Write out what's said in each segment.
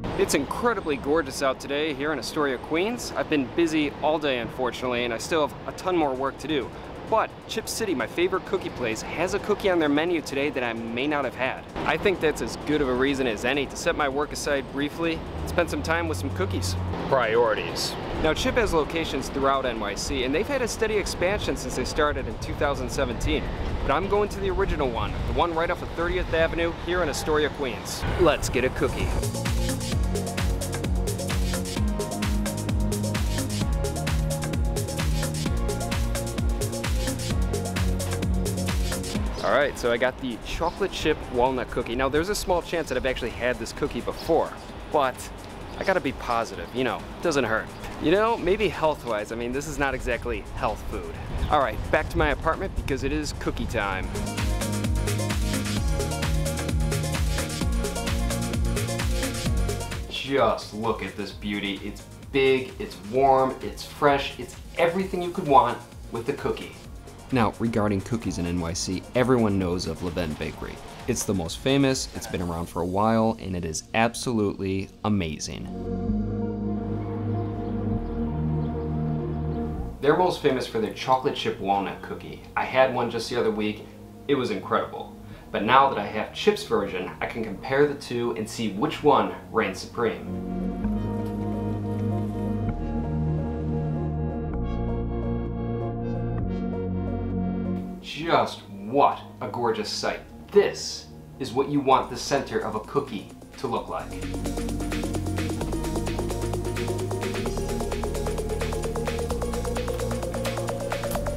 It's incredibly gorgeous out today here in Astoria, Queens. I've been busy all day, unfortunately, and I still have a ton more work to do. But Chip City, my favorite cookie place, has a cookie on their menu today that I may not have had. I think that's as good of a reason as any to set my work aside briefly and spend some time with some cookies. Priorities. Now, Chip has locations throughout NYC, and they've had a steady expansion since they started in 2017. But I'm going to the original one, the one right off of 30th Avenue here in Astoria, Queens. Let's get a cookie. Alright, so I got the chocolate chip walnut cookie. Now there's a small chance that I've actually had this cookie before, but I gotta be positive, you know, it doesn't hurt. You know, maybe health-wise, I mean, this is not exactly health food. Alright, back to my apartment because it is cookie time. Just look at this beauty. It's big, it's warm, it's fresh, it's everything you could want with the cookie. Now, regarding cookies in NYC, everyone knows of Levain Bakery. It's the most famous, it's been around for a while, and it is absolutely amazing. They're most famous for their chocolate chip walnut cookie. I had one just the other week, it was incredible. But now that I have Chip's version, I can compare the two and see which one reigns supreme. Just what a gorgeous sight. This is what you want the center of a cookie to look like.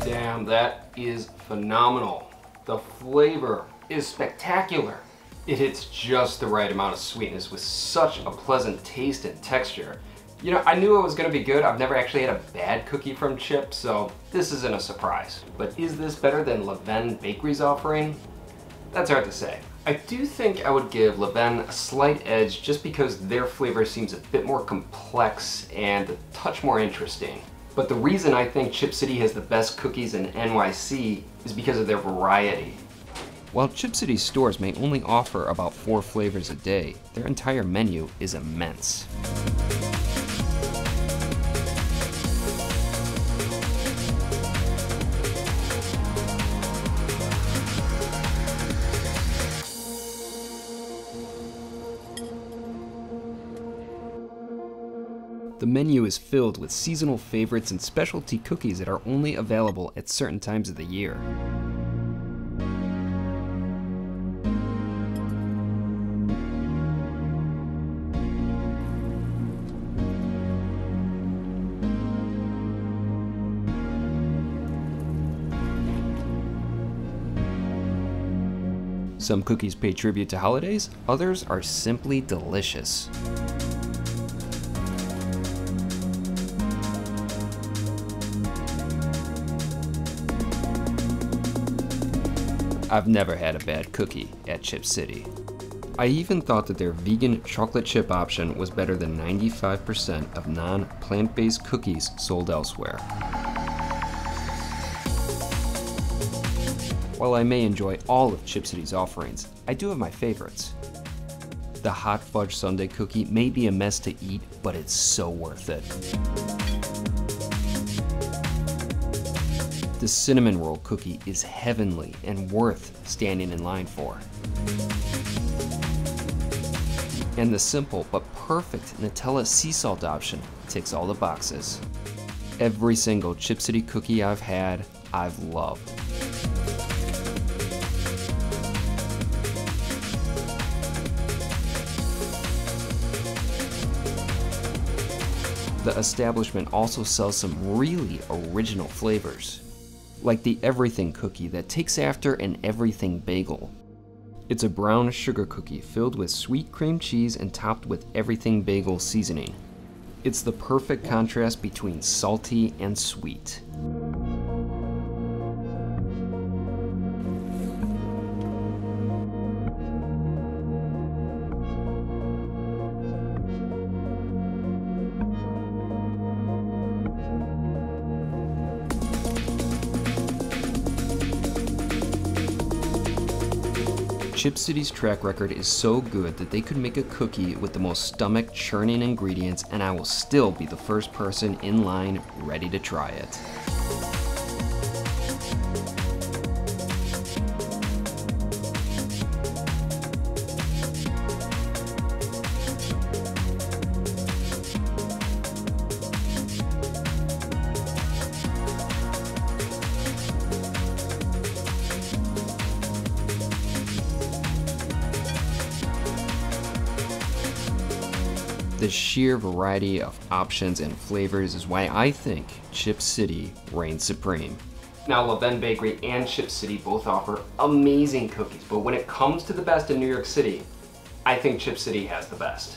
Damn, that is phenomenal. The flavor is spectacular. It hits just the right amount of sweetness with such a pleasant taste and texture. You know, I knew it was gonna be good. I've never actually had a bad cookie from Chip, so this isn't a surprise. But is this better than Levain Bakery's offering? That's hard to say. I do think I would give Levain a slight edge just because their flavor seems a bit more complex and a touch more interesting. But the reason I think Chip City has the best cookies in NYC is because of their variety. While Chip City's stores may only offer about 4 flavors a day, their entire menu is immense. The menu is filled with seasonal favorites and specialty cookies that are only available at certain times of the year. Some cookies pay tribute to holidays, others are simply delicious. I've never had a bad cookie at Chip City. I even thought that their vegan chocolate chip option was better than 95% of non-plant-based cookies sold elsewhere. While I may enjoy all of Chip City's offerings, I do have my favorites. The hot fudge sundae cookie may be a mess to eat, but it's so worth it. The cinnamon roll cookie is heavenly and worth standing in line for. And the simple but perfect Nutella sea salt option ticks all the boxes. Every single Chip City cookie I've had, I've loved. The establishment also sells some really original flavors, like the everything cookie that takes after an everything bagel. It's a brown sugar cookie filled with sweet cream cheese and topped with everything bagel seasoning. It's the perfect contrast between salty and sweet. Chip City's track record is so good that they could make a cookie with the most stomach-churning ingredients, and I will still be the first person in line ready to try it. The sheer variety of options and flavors is why I think Chip City reigns supreme. Now, Levain Bakery and Chip City both offer amazing cookies, but when it comes to the best in New York City, I think Chip City has the best.